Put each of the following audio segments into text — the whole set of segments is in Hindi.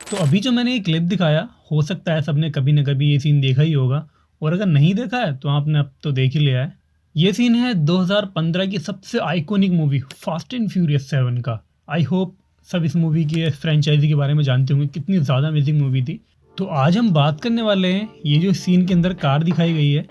तो अभी जो मैंने ये क्लिप दिखाया, हो सकता है सबने कभी न कभी ये सीन देखा ही होगा, और अगर नहीं देखा है तो आपने अब तो देख ही लिया है। ये सीन है 2015 की सबसे iconic movie fast and furious 7 का। आई होप सब इस मूवी की फ्रेंचाइजी के बारे में जानते होंगे, कितनी ज़्यादा अमेजिंग मूवी थी। तो आज हम बात करने वाले हैं ये जो सीन के अंदर कार दिखाई गई है,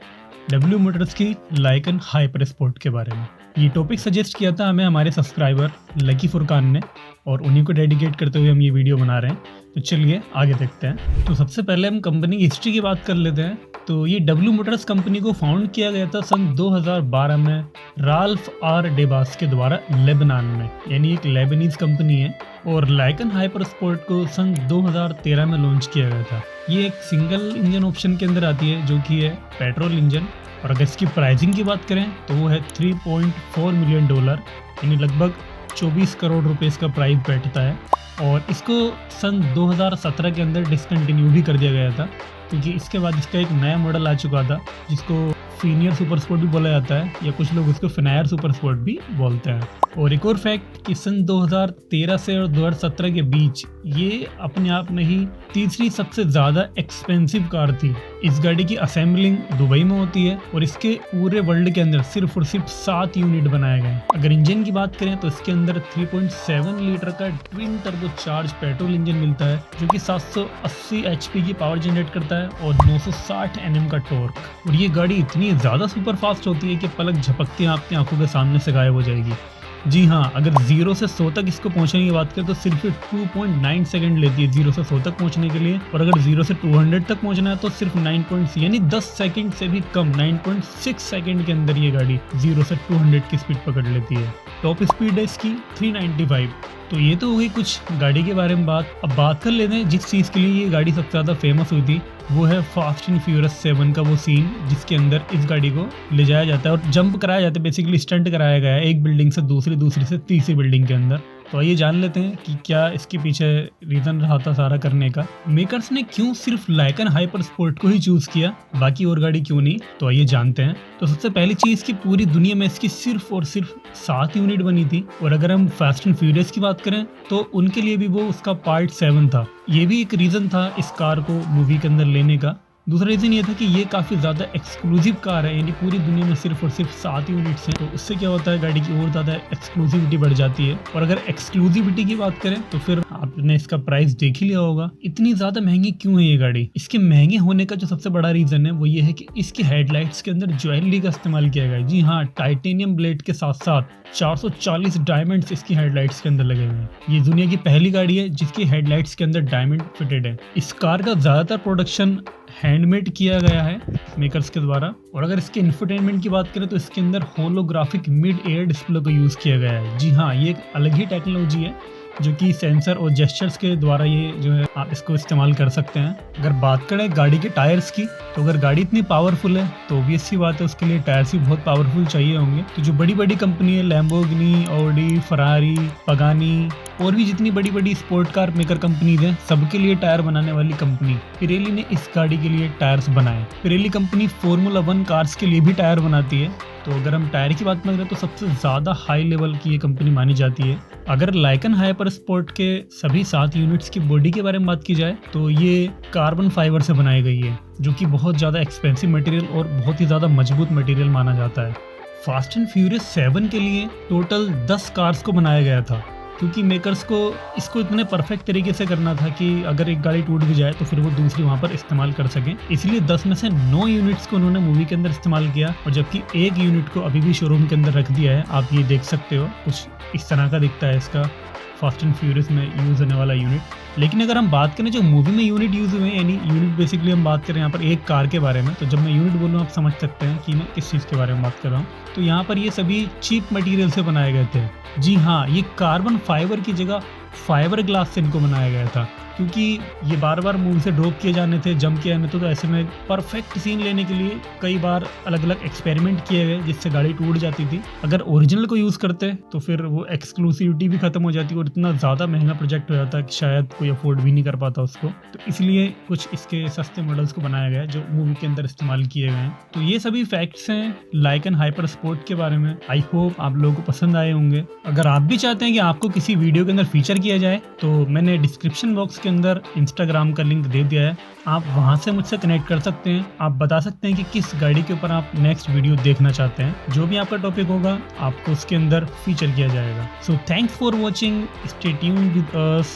डब्ल्यू मोटर्स की लाइकन हाइपर स्पोर्ट के बारे में। ये टॉपिक सजेस्ट किया था हमें हमारे सब्सक्राइबर लकी फुरकान ने, और उन्हीं को डेडिकेट करते हुए हम ये वीडियो बना रहे हैं। तो चलिए आगे देखते हैं। तो सबसे पहले हम कंपनी की हिस्ट्री की बात कर लेते हैं। तो ये डब्ल्यू मोटर्स कंपनी को फाउंड किया गया था सन 2012 में राल्फ आर डेबास के द्वारा लेबनान में, यानी एक लेबनीज कंपनी है। और लाइकन हाइपर स्पोर्ट को सन 2013 में लॉन्च किया गया था। ये एक सिंगल इंजन ऑप्शन के अंदर आती है, जो कि है पेट्रोल इंजन। और अगर इसकी प्राइसिंग की बात करें तो वो है $3.4 मिलियन, यानी लगभग 24 करोड़ रुपए इसका प्राइस बैठता है। और इसको सन 2017 के अंदर डिसकंटिन्यू भी कर दिया गया था, क्योंकि इसके बाद इसका एक नया मॉडल आ चुका था जिसको फीनियर सुपर स्पोर्ट भी बोला जाता है, या कुछ लोग उसको फिनायर सुपर स्पोर्ट भी बोलते हैं। और एक और फैक्ट कि सन 2013 से और 2017 के बीच ये अपने आप में ही तीसरी सबसे ज़्यादा एक्सपेंसिव कार थी। इस गाड़ी की असेंबलिंग दुबई में होती है और इसके पूरे वर्ल्ड के अंदर सिर्फ और सिर्फ 7 यूनिट बनाए गए। अगर इंजन की बात करें तो इसके अंदर 3.7 लीटर का twin turbo charge petrol engine मिलता है, जो कि 780 HP की पावर जनरेट करता है और 960 Nm का टॉर्क। और ये गाड़ी इतनी ज़्यादा सुपर फास्ट होती है कि पलक झपकते आपकी आंखों के सामने से गायब हो जाएगी। जी हाँ, अगर 0 से 100 तक इसको पहुंचने की बात करें तो सिर्फ 2.9 सेकंड लेती है 0 से 100 तक पहुंचने के लिए। और अगर 0 से 200 तक पहुंचना है तो सिर्फ 9 यानी 10 सेकंड से भी कम 9.6 सेकंड के अंदर ये गाड़ी 0 से 200 की स्पीड पकड़ लेती है। टॉप स्पीड है इसकी 395। तो ये तो हो गई कुछ गाड़ी के बारे में बात। अब बात कर लेते हैं जिस चीज़ के लिए ये गाड़ी सबसे ज़्यादा फेमस हुई थी, वो है फास्ट एंड फ्यूरियस 7 का वो सीन जिसके अंदर इस गाड़ी को ले जाया जाता है और जंप कराया जाता है, बेसिकली स्टंट कराया गया है एक बिल्डिंग से दूसरी, दूसरी से तीसरी बिल्डिंग के अंदर। तो आइए जान लेते हैं कि क्या इसके पीछे रीज़न रहा था सारा करने का। मेकर्स ने क्यों सिर्फ लाइकन हाइपर स्पोर्ट को ही चूज़ किया, बाकी और गाड़ी क्यों नहीं, तो आइए जानते हैं। तो सबसे पहली चीज़ कि पूरी दुनिया में इसकी सिर्फ और सिर्फ 7 यूनिट बनी थी। और अगर हम फास्ट एंड फ्यूरियस की बात करें तो उनके लिए भी वो उसका पार्ट 7 था। ये भी एक रीज़न था इस कार को मूवी के अंदर लेने का। दूसरा रीज़न ये था कि ये काफ़ी ज़्यादा एक्सक्लूसिव कार है, यानी पूरी दुनिया में सिर्फ और सिर्फ 7 यूनिट्स हैं। तो उससे क्या होता है, गाड़ी की और ज़्यादा एक्सक्लूसिविटी बढ़ जाती है। और अगर एक्सक्लूसिविटी की बात करें तो फिर आपने इसका प्राइस देख ही लिया होगा। इतनी ज़्यादा महंगी क्यों है ये गाड़ी? इसके महंगे होने का जो सबसे बड़ा रीज़न है वो ये है कि इसकी हेडलाइट्स के अंदर ज्वेलरी का इस्तेमाल किया गया है। जी हाँ, टाइटेनियम ब्लेड के साथ साथ 440 डायमंड्स इसकी हेडलाइट्स के अंदर लगे हुए हैं। ये दुनिया की पहली गाड़ी है जिसकी हेडलाइट्स के अंदर डायमंड फिटेड है। इस कार का ज़्यादातर प्रोडक्शन हैंडमेड किया गया है मेकर्स के द्वारा। और अगर इसके इंफोटेनमेंट की बात करें तो इसके अंदर होलोग्राफिक मिड एयर डिस्प्ले का यूज़ किया गया है। जी हाँ, ये एक अलग ही टेक्नोलॉजी है जो कि सेंसर और जेस्चर्स के द्वारा ये जो है आप इसको इस्तेमाल कर सकते हैं। अगर बात करें गाड़ी के टायर्स की, तो अगर गाड़ी इतनी पावरफुल है तो ऑब्वियस सी बात है उसके लिए टायर्स भी बहुत पावरफुल चाहिए होंगे। तो जो बड़ी बड़ी कंपनी है, लैम्बोर्गिनी, ऑडी, फरारी, पगानी और भी जितनी बड़ी बड़ी स्पोर्ट कार मेकर कंपनीज हैं, सबके लिए टायर बनाने वाली कंपनी पिरेली ने इस गाड़ी के लिए टायर्स बनाए। पिरेली कंपनी फॉर्मूला 1 कार्स के लिए भी टायर बनाती है। तो अगर हम टायर की बात करें तो सबसे ज़्यादा हाई लेवल की ये कंपनी मानी जाती है। अगर लाइकन हाइपर स्पोर्ट के सभी 7 यूनिट्स की बॉडी के बारे में बात की जाए तो ये कार्बन फाइबर से बनाई गई है, जो कि बहुत ज़्यादा एक्सपेंसिव मटेरियल और बहुत ही ज़्यादा मजबूत मटेरियल माना जाता है। फास्ट एंड फ्यूरियस 7 के लिए टोटल 10 कार्स को बनाया गया था, क्योंकि मेकर्स को इसको इतने परफेक्ट तरीके से करना था कि अगर एक गाड़ी टूट भी जाए तो फिर वो दूसरी वहाँ पर इस्तेमाल कर सकें। इसलिए 10 में से 9 यूनिट्स को उन्होंने मूवी के अंदर इस्तेमाल किया, और जबकि एक यूनिट को अभी भी शोरूम के अंदर रख दिया है। आप ये देख सकते हो, कुछ इस तरह का दिखता है इसका फास्ट एंड फ्यूरियस में यूज़ होने वाला यूनिट। लेकिन अगर हम बात करें जो मूवी में यूनिट यूज़ हुए हैं, यानी यूनिट बेसिकली हम बात करें यहाँ पर एक कार के बारे में, तो जब मैं यूनिट बोलूँ आप समझ सकते हैं कि मैं किस चीज़ के बारे में बात कर रहा हूँ। तो यहाँ पर ये सभी चीप मटेरियल से बनाए गए थे। जी हाँ, ये कार्बन फाइबर की जगह फाइबर ग्लास से इनको बनाया गया था, क्योंकि ये बार बार मूवी से ड्रॉप किए जाने थे, जंप किए जाने थे। तो ऐसे में परफेक्ट सीन लेने के लिए कई बार अलग अलग एक्सपेरिमेंट किए गए जिससे गाड़ी टूट जाती थी। अगर ओरिजिनल को यूज़ करते तो फिर वो एक्सक्लूसिविटी भी खत्म हो जाती और इतना ज़्यादा महंगा प्रोजेक्ट हो जाता कि शायद कोई कोई अफोर्ड भी नहीं कर पाता उसको, तो इसलिए कुछ इसके सस्ते मॉडल्स को बनाया गया है जो मूवी के अंदर इस्तेमाल किए गए हैं। तो ये सभी फैक्ट्स हैं लाइकन हाइपर स्पोर्ट के बारे में। आई होप आप लोगों को पसंद आए होंगे। अगर आप भी चाहते हैं कि आपको किसी वीडियो के अंदर फीचर किया जाए तो मैंने डिस्क्रिप्शन बॉक्स के अंदर इंस्टाग्राम का लिंक दे दिया है, आप वहां से मुझसे कनेक्ट कर सकते हैं। आप बता सकते हैं कि किस गाड़ी के ऊपर आप नेक्स्ट वीडियो देखना चाहते हैं। जो भी आपका टॉपिक होगा आपको उसके अंदर फीचर किया जाएगा। So thanks for watching, stay tuned with us.